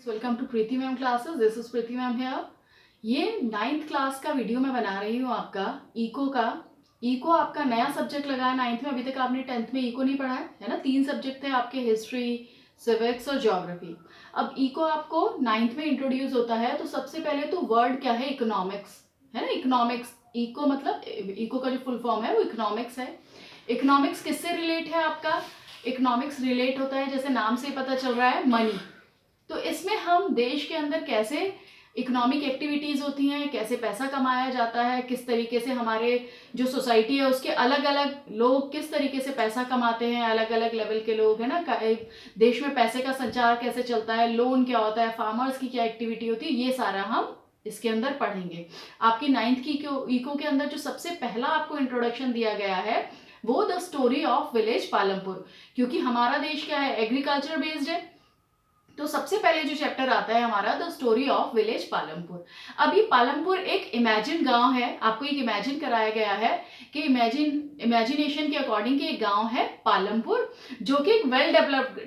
Welcome to Preeti ma'am classes. This is Preeti ma'am here. ये 9th class का video मैं बना रही हूँ आपका इको का। इको आपका नया सब्जेक्ट लगा है 9th में। अभी तक आपने 10th में इको नहीं पढ़ा है ना। 3 सब्जेक्ट थे आपके, हिस्ट्री, सिविक्स और ज्योग्राफी। अब इको आपको 9th में इंट्रोड्यूस होता है। तो सबसे पहले तो वर्ड क्या है, इकोनॉमिक्स है ना। इकोनॉमिक्स, इको मतलब इको का जो फुल फॉर्म है वो इकोनॉमिक्स है। इकोनॉमिक्स किससे रिलेट है आपका? इकोनॉमिक्स रिलेट होता है, जैसे नाम से पता चल रहा है, मनी। तो इसमें हम देश के अंदर कैसे इकोनॉमिक एक्टिविटीज़ होती हैं, कैसे पैसा कमाया जाता है, किस तरीके से हमारे जो सोसाइटी है उसके अलग अलग लोग किस तरीके से पैसा कमाते हैं, अलग अलग लेवल के लोग है ना। देश में पैसे का संचार कैसे चलता है, लोन क्या होता है, फार्मर्स की क्या एक्टिविटी होती है, ये सारा हम इसके अंदर पढ़ेंगे। आपकी 9th की इको के अंदर जो सबसे पहला आपको इंट्रोडक्शन दिया गया है वो the story of village Palampur, क्योंकि हमारा देश क्या है, एग्रीकल्चर बेस्ड है। तो सबसे पहले जो चैप्टर आता है हमारा the story of village Palampur. अब ये पालमपुर एक इमेजिन गांव है। आपको एक इमेजिन कराया गया है कि इमेजिनेशन के अकॉर्डिंग कि एक गांव है पालमपुर, जो कि एक वेल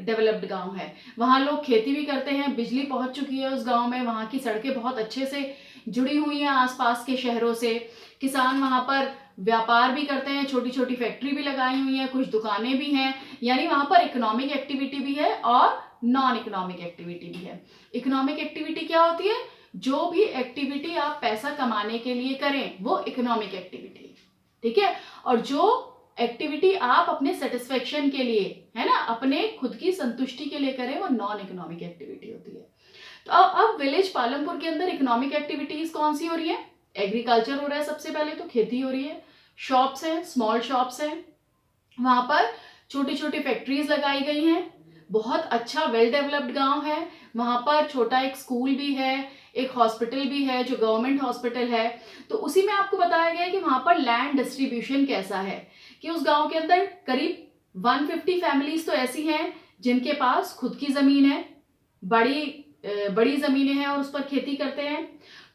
डेवलप्ड गांव है। वहाँ लोग खेती भी करते हैं, बिजली पहुंच चुकी है उस गांव में, वहाँ की सड़कें बहुत अच्छे से जुड़ी हुई हैं आसपास के शहरों से। किसान वहाँ पर व्यापार भी करते हैं, छोटी छोटी फैक्ट्री भी लगाई हुई है, कुछ दुकानें भी हैं। यानी वहाँ पर इकोनॉमिक एक्टिविटी भी है और नॉन इकोनॉमिक एक्टिविटी भी है। इकोनॉमिक एक्टिविटी क्या होती है? जो भी एक्टिविटी आप पैसा कमाने के लिए करें वो इकोनॉमिक एक्टिविटी, ठीक है। और जो एक्टिविटी आप अपने सेटिस्फेक्शन के लिए है ना, अपने खुद की संतुष्टि के लिए करें, वो नॉन इकोनॉमिक एक्टिविटी होती है। तो अब विलेज पालमपुर के अंदर इकोनॉमिक एक्टिविटीज कौन सी हो रही है? एग्रीकल्चर हो रहा है, सबसे पहले तो खेती हो रही है, शॉप्स हैं, स्मॉल शॉप्स हैं, वहां पर छोटी छोटी फैक्ट्रीज लगाई गई हैं। बहुत अच्छा वेल डेवलप्ड गांव है। वहां पर छोटा एक स्कूल भी है, एक हॉस्पिटल भी है जो गवर्नमेंट हॉस्पिटल है। तो उसी में आपको बताया गया है कि वहां पर लैंड डिस्ट्रीब्यूशन कैसा है, कि उस गांव के अंदर करीब 150 फैमिलीज तो ऐसी हैं जिनके पास खुद की जमीन है, बड़ी बड़ी जमीनें हैं और उस पर खेती करते हैं।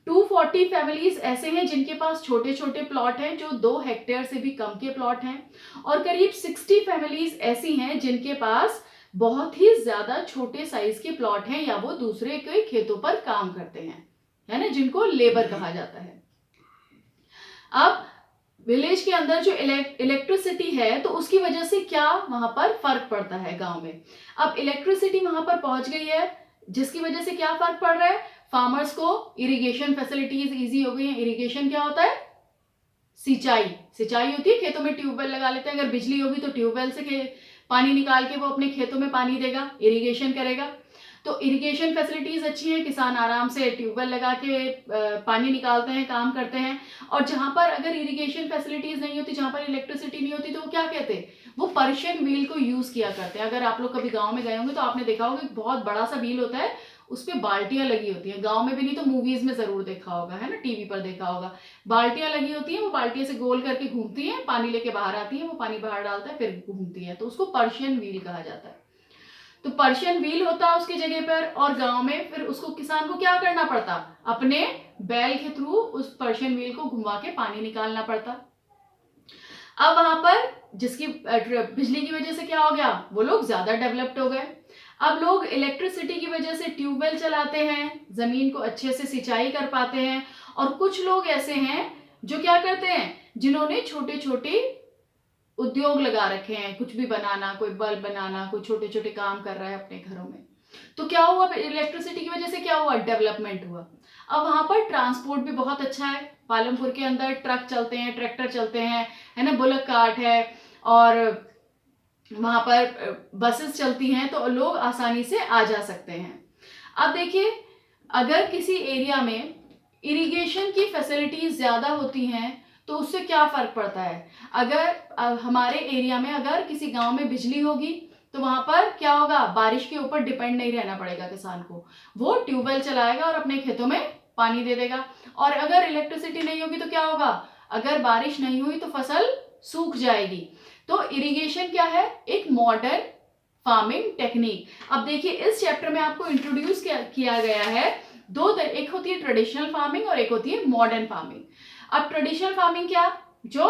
240 फैमिलीज ऐसे हैं जिनके पास छोटे छोटे प्लॉट हैं, जो 2 हेक्टेयर से भी कम के प्लॉट हैं। और करीब 60 फैमिलीज ऐसी हैं जिनके पास बहुत ही ज्यादा छोटे साइज के प्लॉट हैं, या वो दूसरे के खेतों पर काम करते हैं, है ना, जिनको लेबर कहा जाता है। अब विलेज के अंदर जो इलेक्ट्रिसिटी है, तो उसकी वजह से क्या वहां पर फर्क पड़ता है गांव में। अब इलेक्ट्रिसिटी वहां पर पहुंच गई है, जिसकी वजह से क्या फर्क पड़ रहा है, फार्मर्स को इरिगेशन फैसिलिटीज इजी हो गई है। इरिगेशन क्या होता है? सिंचाई। सिंचाई होती है, खेतों में ट्यूबवेल लगा लेते हैं। अगर बिजली होगी तो ट्यूबवेल से पानी निकाल के वो अपने खेतों में पानी देगा, इरिगेशन करेगा। तो इरिगेशन फैसिलिटीज अच्छी है, किसान आराम से ट्यूबवेल लगा के पानी निकालते हैं, काम करते हैं। और जहां पर अगर इरिगेशन फैसिलिटीज नहीं होती, जहां पर इलेक्ट्रिसिटी नहीं होती, तो वो क्या कहते हैं, वो पर्शियन व्हील को यूज किया करते हैं। अगर आप लोग कभी गांव में गए होंगे तो आपने देखा होगा बहुत बड़ा सा व्हील होता है, उस पर बाल्टियां लगी होती हैं। गांव में भी नहीं तो मूवीज में जरूर देखा होगा, है ना, टीवी पर देखा होगा। बाल्टियां लगी होती हैं, वो बाल्टियां से गोल करके घूमती हैं, पानी लेके बाहर आती है, वो पानी बाहर डालता है, फिर घूमती है, तो उसको पर्शियन व्हील कहा जाता है। तो पर्शियन व्हील होता है उसकी जगह पर, और गांव में फिर उसको किसान को क्या करना पड़ता, अपने बैल के थ्रू उस पर्शियन व्हील को घुमा के पानी निकालना पड़ता। अब वहां पर जिसकी बिजली की वजह से क्या हो गया, वो लोग ज्यादा डेवलप्ड हो गए। अब लोग इलेक्ट्रिसिटी की वजह से ट्यूबवेल चलाते हैं, जमीन को अच्छे से सिंचाई कर पाते हैं। और कुछ लोग ऐसे हैं जो क्या करते हैं, जिन्होंने छोटे छोटे उद्योग लगा रखे हैं, कुछ भी बनाना, कोई बल्ब बनाना, कोई छोटे छोटे काम कर रहा है अपने घरों में। तो क्या हुआ, इलेक्ट्रिसिटी की वजह से क्या हुआ, डेवलपमेंट हुआ। अब वहां पर ट्रांसपोर्ट भी बहुत अच्छा है। पालमपुर के अंदर ट्रक चलते हैं, ट्रैक्टर चलते हैं, है ना, बुलक कार्ट है, और वहां पर बसेस चलती हैं, तो लोग आसानी से आ जा सकते हैं। अब देखिए, अगर किसी एरिया में इरिगेशन की फैसिलिटीज ज्यादा होती हैं तो उससे क्या फर्क पड़ता है। अगर हमारे एरिया में अगर किसी गांव में बिजली होगी तो वहां पर क्या होगा, बारिश के ऊपर डिपेंड नहीं रहना पड़ेगा किसान को, वो ट्यूबवेल चलाएगा और अपने खेतों में पानी दे देगा। और अगर इलेक्ट्रिसिटी नहीं होगी तो क्या होगा, अगर बारिश नहीं हुई तो फसल सूख जाएगी। तो इरिगेशन क्या है, एक मॉडर्न फार्मिंग टेक्निक। अब देखिए, इस चैप्टर में आपको इंट्रोड्यूस किया गया है एक होती है ट्रेडिशनल फार्मिंग और एक होती है मॉडर्न फार्मिंग। अब ट्रेडिशनल फार्मिंग क्या, जो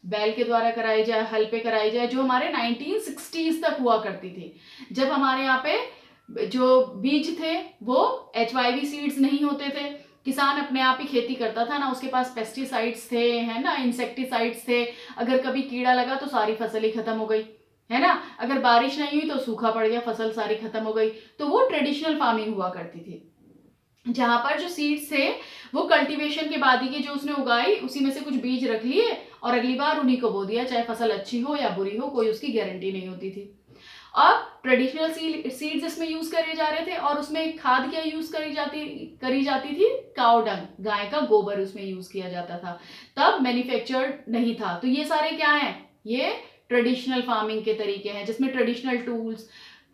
बैल के द्वारा कराई जाए, हल पे कराई जाए, जो हमारे 1960s तक हुआ करती थी, जब हमारे यहाँ पे जो बीज थे वो HYV सीड्स नहीं होते थे, किसान अपने आप ही खेती करता था ना, उसके पास पेस्टिसाइड्स थे, है ना, इंसेक्टिसाइड्स थे, अगर कभी कीड़ा लगा तो सारी फसल ही खत्म हो गई, है ना, अगर बारिश नहीं हुई तो सूखा पड़ गया, फसल सारी खत्म हो गई। तो वो ट्रेडिशनल फार्मिंग हुआ करती थी, जहां पर जो सीड्स थे वो कल्टीवेशन के बाद ही के जो उसने उगाई उसी में से कुछ बीज रख लिए और अगली बार उन्हीं को बो दिया, चाहे फसल अच्छी हो या बुरी हो, कोई उसकी गारंटी नहीं होती थी। अब ट्रेडिशनल सीड्स इसमें यूज करे जा रहे थे और उसमें खाद क्या यूज करी जाती थी, काउ डंग, गाय का गोबर उसमें यूज किया जाता था, तब मैन्युफैक्चर्ड नहीं था। तो ये सारे क्या हैं, ये ट्रेडिशनल फार्मिंग के तरीके हैं जिसमें ट्रेडिशनल टूल्स,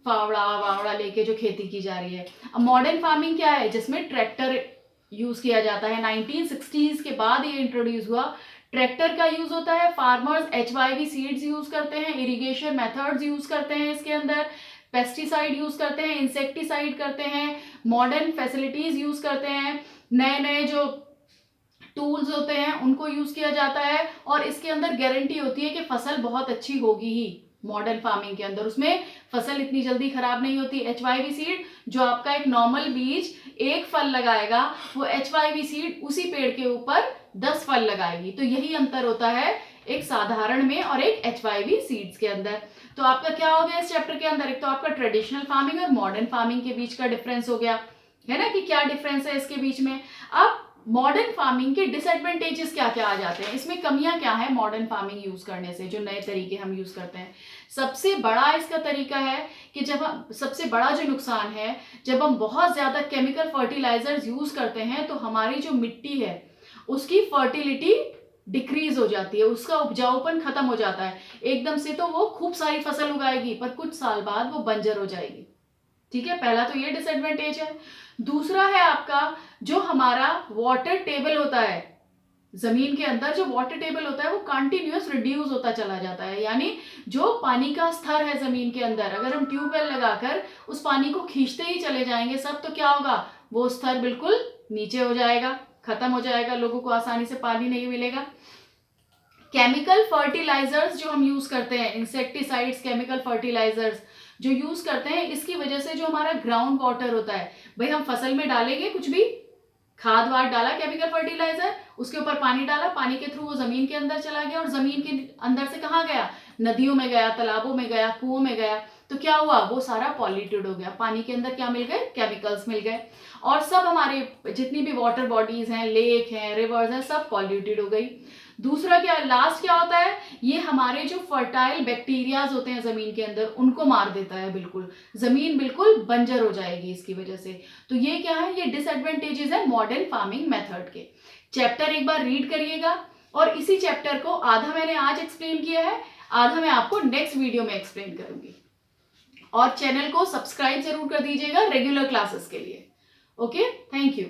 फावड़ा वावड़ा लेके जो खेती की जा रही है। अब मॉडर्न फार्मिंग क्या है, जिसमें ट्रैक्टर यूज किया जाता है, 1960s के बाद ये इंट्रोड्यूस हुआ, ट्रैक्टर का यूज होता है, फार्मर्स HYV सीड्स यूज करते हैं, इरिगेशन मेथड्स यूज करते हैं, इसके अंदर पेस्टिसाइड यूज करते हैं, इंसेक्टिसाइड करते हैं, मॉडर्न फैसिलिटीज यूज करते हैं, नए नए जो टूल्स होते हैं उनको यूज किया जाता है, और इसके अंदर गारंटी होती है कि फसल बहुत अच्छी होगी ही। मॉडर्न फार्मिंग के अंदर उसमें फसल इतनी जल्दी खराब नहीं होती। HYV सीड, जो आपका एक नॉर्मल बीज एक फल लगाएगा, वो HYV सीड उसी पेड़ के ऊपर 10 फल लगाएगी। तो यही अंतर होता है एक साधारण में और एक HYV सीड्स के अंदर। तो आपका क्या हो गया इस चैप्टर के अंदर, एक तो आपका ट्रेडिशनल फार्मिंग और मॉडर्न फार्मिंग के बीच का डिफरेंस हो गया, है ना, कि क्या डिफरेंस है इसके बीच में। अब मॉडर्न फार्मिंग के डिसएडवांटेजेस क्या क्या आ जाते हैं, इसमें कमियां क्या है मॉडर्न फार्मिंग यूज करने से, जो नए तरीके हम यूज करते हैं। सबसे बड़ा इसका तरीका है कि सबसे बड़ा जो नुकसान है, जब हम बहुत ज्यादा केमिकल फर्टिलाइजर्स यूज करते हैं तो हमारी जो मिट्टी है उसकी फर्टिलिटी डिक्रीज हो जाती है, उसका उपजाऊपन खत्म हो जाता है। एकदम से तो वो खूब सारी फसल उगाएगी पर कुछ साल बाद वो बंजर हो जाएगी। ठीक है, पहला तो ये डिसएडवांटेज है। दूसरा है आपका जो हमारा वाटर टेबल होता है, जमीन के अंदर जो वाटर टेबल होता है वो कंटिन्यूअस रिड्यूस होता चला जाता है, यानी जो पानी का स्तर है जमीन के अंदर, अगर हम ट्यूबवेल लगाकर उस पानी को खींचते ही चले जाएंगे सब, तो क्या होगा, वो स्तर बिल्कुल नीचे हो जाएगा, खत्म हो जाएगा, लोगों को आसानी से पानी नहीं मिलेगा। केमिकल फर्टिलाइजर्स जो हम यूज करते हैं, इंसेक्टिसाइड्स, केमिकल फर्टिलाइजर्स जो यूज करते हैं, इसकी वजह से जो हमारा ग्राउंड वाटर होता है, भाई हम फसल में डालेंगे कुछ भी, खाद वाद डाला, केमिकल फर्टिलाइजर, उसके ऊपर पानी डाला, पानी के थ्रू वो जमीन के अंदर चला गया और जमीन के अंदर से कहाँ गया, नदियों में गया, तालाबों में गया, कुओं में गया, तो क्या हुआ, वो सारा पॉल्यूटेड हो गया, पानी के अंदर क्या मिल गए, केमिकल्स मिल गए, और सब हमारे जितनी भी वाटर बॉडीज हैं, लेक हैं, रिवर्स हैं, सब पॉल्यूटेड हो गई। दूसरा क्या, लास्ट क्या होता है, ये हमारे जो फर्टाइल बैक्टीरियाज होते हैं जमीन के अंदर उनको मार देता है, बिल्कुल जमीन बिल्कुल बंजर हो जाएगी इसकी वजह से। तो ये क्या है, ये डिसएडवांटेजेस है मॉडर्न फार्मिंग मेथड के। चैप्टर एक बार रीड करिएगा, और इसी चैप्टर को आधा मैंने आज एक्सप्लेन किया है, आधा मैं आपको नेक्स्ट वीडियो में एक्सप्लेन करूंगी। और चैनल को सब्सक्राइब जरूर कर दीजिएगा रेगुलर क्लासेस के लिए। Okay, thank you.